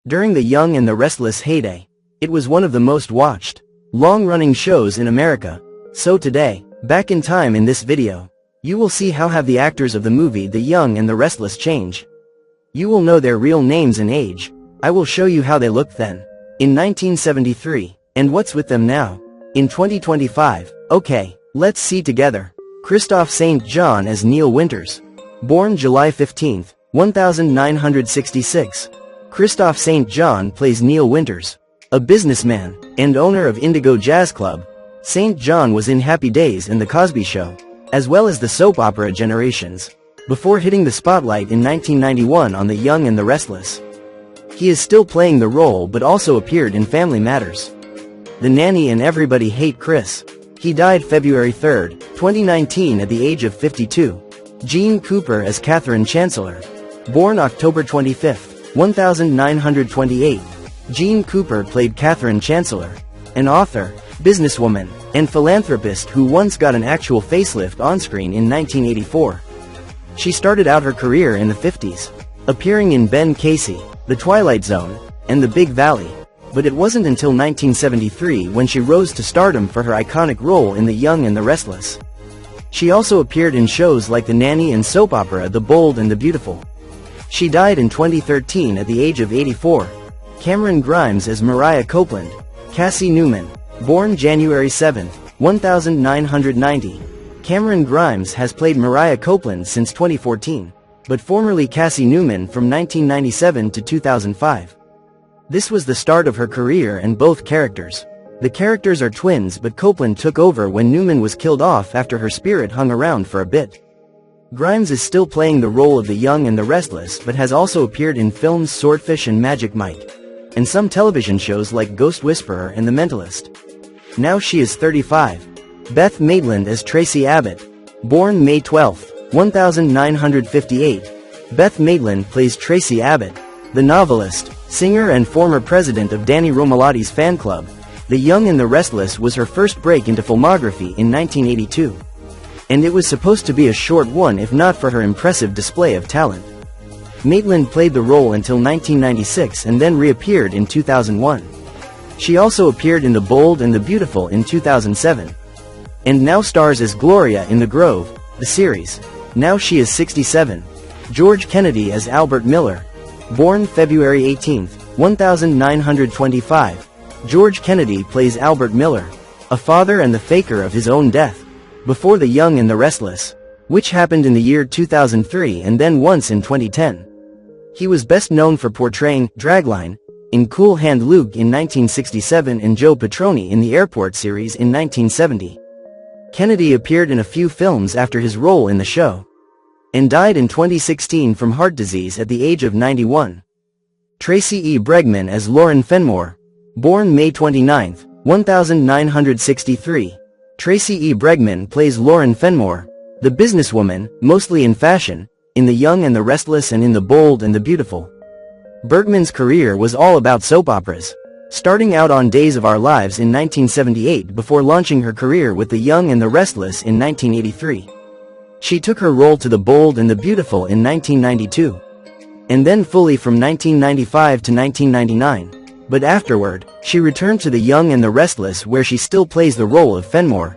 During The Young and the Restless heyday, it was one of the most watched, long-running shows in America. So today, back in time in this video, you will see how have the actors of the movie The Young and the Restless change. You will know their real names and age. I will show you how they looked then, in 1973, and what's with them now, in 2025. Okay, let's see together. Christophe St. John as Neil Winters. Born July 15, 1966. Christophe St. John plays Neil Winters, a businessman and owner of Indigo Jazz Club. St. John was in Happy Days and The Cosby Show, as well as the soap opera Generations, before hitting the spotlight in 1991 on The Young and the Restless. He is still playing the role but also appeared in Family Matters, The Nanny and Everybody Hate Chris. He died February 3, 2019 at the age of 52. Jean Cooper as Catherine Chancellor. Born October 25, 1928. Jean Cooper played Catherine Chancellor, an author, businesswoman, and philanthropist who once got an actual facelift on-screen in 1984. She started out her career in the 50s, appearing in Ben Casey, The Twilight Zone, and The Big Valley, but it wasn't until 1973 when she rose to stardom for her iconic role in The Young and the Restless. She also appeared in shows like The Nanny and soap opera The Bold and the Beautiful. She died in 2013 at the age of 84. Cameron Grimes as Mariah Copeland. Cassie Newman. Born January 7, 1990. Cameron Grimes has played Mariah Copeland since 2014, but formerly Cassie Newman from 1997 to 2005. This was the start of her career and both characters. The characters are twins, but Copeland took over when Newman was killed off after her spirit hung around for a bit. Grimes is still playing the role of The Young and the Restless but has also appeared in films Swordfish and Magic Mike, and some television shows like Ghost Whisperer and The Mentalist. Now she is 35. Beth Maitland as Tracy Abbott. Born May 12, 1958. Beth Maitland plays Tracy Abbott, the novelist, singer and former president of Danny Romalotti's fan club. The Young and the Restless was her first break into filmography in 1982. And it was supposed to be a short one if not for her impressive display of talent. Maitland played the role until 1996 and then reappeared in 2001. She also appeared in The Bold and the Beautiful in 2007. And now stars as Gloria in The Grove, the series. Now she is 67. George Kennedy as Albert Miller. Born February 18, 1925. George Kennedy plays Albert Miller, a father and the faker of his own death, before The Young and the Restless, which happened in the year 2003 and then once in 2010. He was best known for portraying Dragline in Cool Hand Luke in 1967 and Joe Petroni in the Airport series in 1970. Kennedy appeared in a few films after his role in the show, and died in 2016 from heart disease at the age of 91. Tracy E. Bregman as Lauren Fenmore. Born May 29, 1963. Tracy E. Bregman plays Lauren Fenmore, the businesswoman, mostly in fashion, in The Young and the Restless and in The Bold and the Beautiful. Bergman's career was all about soap operas, starting out on Days of Our Lives in 1978 before launching her career with The Young and the Restless in 1983. She took her role to The Bold and the Beautiful in 1992, and then fully from 1995 to 1999. But afterward, she returned to The Young and the Restless where she still plays the role of Fenmore.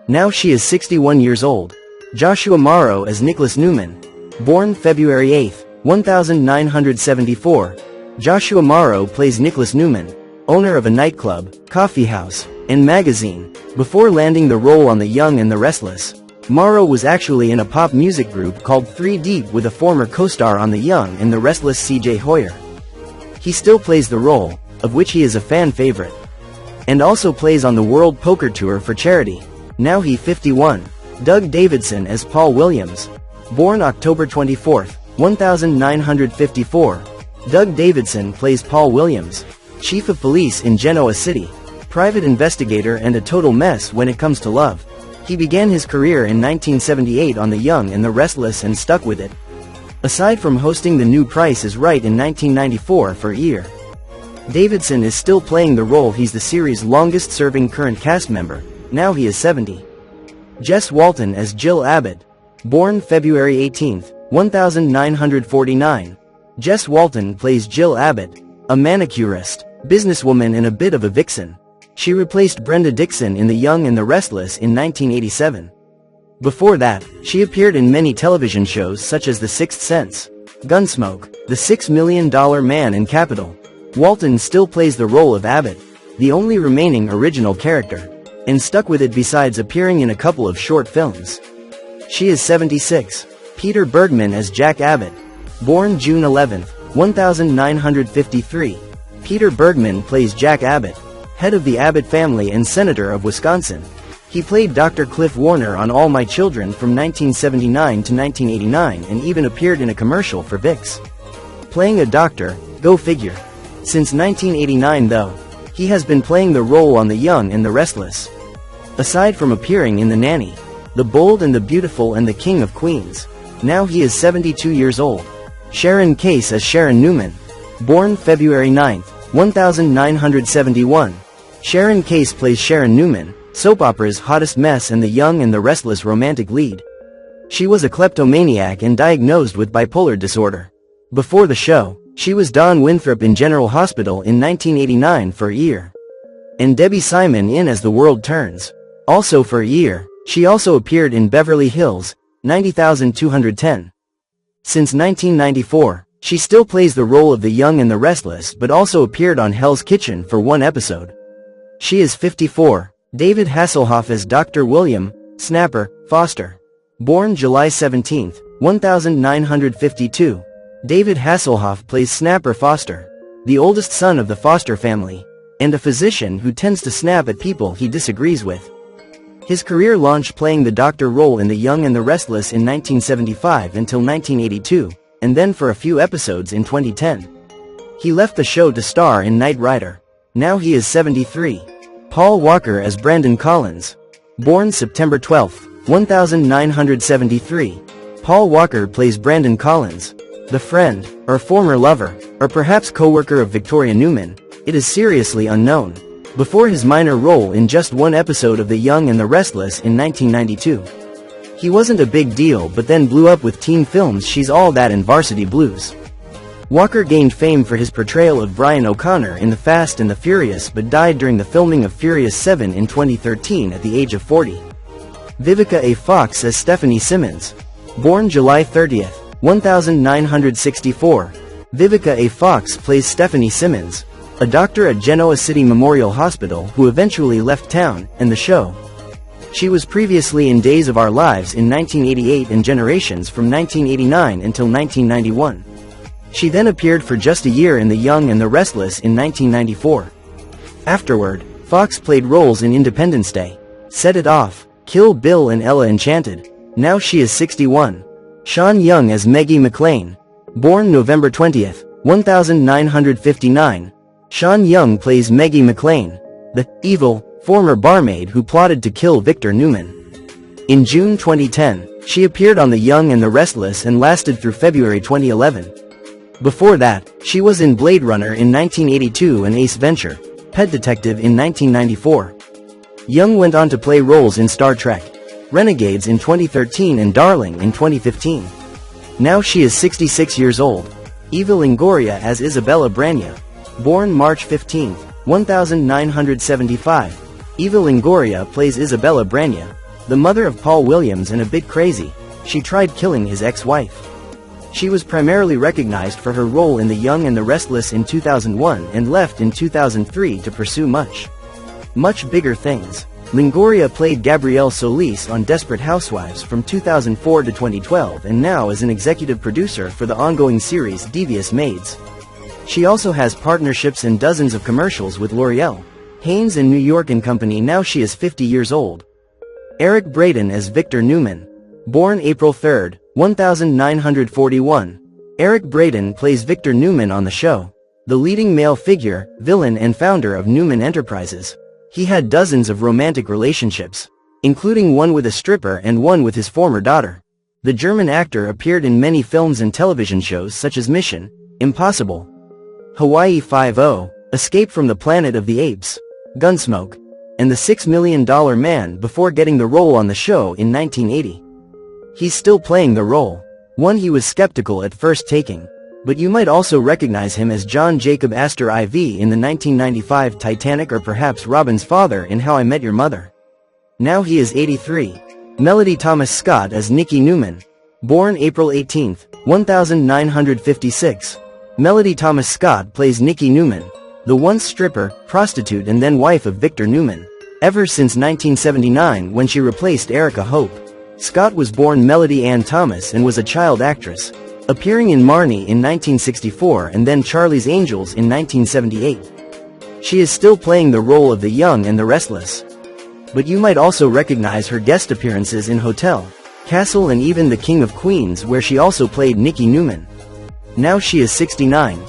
Now she is 61 years old. Joshua Morrow as Nicholas Newman. Born February 8, 1974. Joshua Morrow plays Nicholas Newman, owner of a nightclub, coffee house, and magazine. Before landing the role on The Young and the Restless, Morrow was actually in a pop music group called 3 Deep with a former co-star on The Young and the Restless C.J. Hoyer. He still plays the role, of which he is a fan favorite, and also plays on the World Poker Tour for charity. Now he 51. Doug Davidson as Paul Williams. Born October 24, 1954. Doug Davidson plays Paul Williams, chief of police in Genoa City, private investigator and a total mess when it comes to love. He began his career in 1978 on The Young and the Restless and stuck with it. Aside from hosting The New Price is Right in 1994 for a year, Davidson is still playing the role. He's the series' longest-serving current cast member. Now he is 70. Jess Walton as Jill Abbott. Born February 18, 1949. Jess Walton plays Jill Abbott, A manicurist, businesswoman and a bit of a vixen. She replaced Brenda Dixon in The Young and the Restless in 1987. Before that, she appeared in many television shows such as The Sixth Sense, Gunsmoke, The $6 Million Man and Capital. Walton still plays the role of Abbott, the only remaining original character, and stuck with it besides appearing in a couple of short films. She is 76. Peter Bergman as Jack Abbott. Born June 11, 1953. Peter Bergman plays Jack Abbott, head of the Abbott family and senator of Wisconsin. He played Dr. Cliff Warner on All My Children from 1979 to 1989 and even appeared in a commercial for Vicks. Playing a doctor, go figure. Since 1989 though, he has been playing the role on The Young and the Restless. Aside from appearing in The Nanny, The Bold and the Beautiful and The King of Queens, now he is 72 years old. Sharon Case as Sharon Newman. Born February 9, 1971. Sharon Case plays Sharon Newman, soap opera's hottest mess and The Young and the Restless romantic lead. She was a kleptomaniac and diagnosed with bipolar disorder. Before the show, she was Dawn Winthrop in General Hospital in 1989 for a year. And Debbie Simon in As the World Turns. Also for a year, she also appeared in Beverly Hills, 90210. Since 1994, she still plays the role of The Young and the Restless but also appeared on Hell's Kitchen for one episode. She is 54. David Hasselhoff as Dr. William Snapper Foster. Born July 17, 1952. David Hasselhoff plays Snapper Foster, the oldest son of the Foster family, and a physician who tends to snap at people he disagrees with. His career launched playing the doctor role in The Young and the Restless in 1975 until 1982, and then for a few episodes in 2010. He left the show to star in Knight Rider. Now he is 73. Paul Walker as Brandon Collins. Born September 12, 1973. Paul Walker plays Brandon Collins, the friend, or former lover, or perhaps co-worker of Victoria Newman. It is seriously unknown. Before his minor role in just one episode of The Young and the Restless in 1992. He wasn't a big deal but then blew up with teen films She's All That and Varsity Blues. Walker gained fame for his portrayal of Brian O'Connor in The Fast and the Furious but died during the filming of Furious 7 in 2013 at the age of 40. Vivica A. Fox as Stephanie Simmons. Born July 30, 1964. Vivica A. Fox plays Stephanie Simmons, a doctor at Genoa City Memorial Hospital who eventually left town and the show. She was previously in Days of Our Lives in 1988 and Generations from 1989 until 1991. She then appeared for just a year in The Young and the Restless in 1994. Afterward, Fox played roles in Independence Day, Set It Off, Kill Bill and Ella Enchanted. Now she is 61. Sean Young as Meggie McLean. Born November 20, 1959. Sean Young plays Meggie McLean, the evil, former barmaid who plotted to kill Victor Newman. In June 2010, she appeared on The Young and the Restless and lasted through February 2011. Before that, she was in Blade Runner in 1982 and Ace Venture, Pet Detective in 1994. Young went on to play roles in Star Trek, Renegades in 2013 and Darling in 2015. Now she is 66 years old. Eva Longoria as Isabella Brania. Born March 15, 1975. Eva Longoria plays Isabella Brania, the mother of Paul Williams and a bit crazy. She tried killing his ex-wife. She was primarily recognized for her role in The Young and the Restless in 2001 and left in 2003 to pursue much bigger things. Longoria played Gabrielle Solis on Desperate Housewives from 2004 to 2012 and now is an executive producer for the ongoing series Devious Maids. She also has partnerships in dozens of commercials with L'Oreal, Hanes and New York & Company. Now she is 50 years old. Eric Braeden as Victor Newman. Born April 3, 1941. Eric Braeden plays Victor Newman on the show, the leading male figure, villain and founder of Newman Enterprises. He had dozens of romantic relationships, including one with a stripper and one with his former daughter. The German actor appeared in many films and television shows such as Mission Impossible, Hawaii Five-0, Escape from the Planet of the Apes, Gunsmoke, and The $6 Million Man before getting the role on the show in 1980. He's still playing the role, one he was skeptical at first taking. But you might also recognize him as John Jacob Astor IV in the 1995 Titanic, or perhaps Robin's father in How I Met Your Mother. Now he is 83. Melody Thomas Scott as Nikki Newman. Born April 18, 1956. Melody Thomas Scott plays Nikki Newman, the once stripper, prostitute and then wife of Victor Newman, ever since 1979 when she replaced Erica Hope. Scott was born Melody Ann Thomas and was a child actress, appearing in Marnie in 1964 and then Charlie's Angels in 1978. She is still playing the role of the Young and the Restless. But you might also recognize her guest appearances in Hotel, Castle and even The King of Queens, where she also played Nikki Newman. Now she is 69.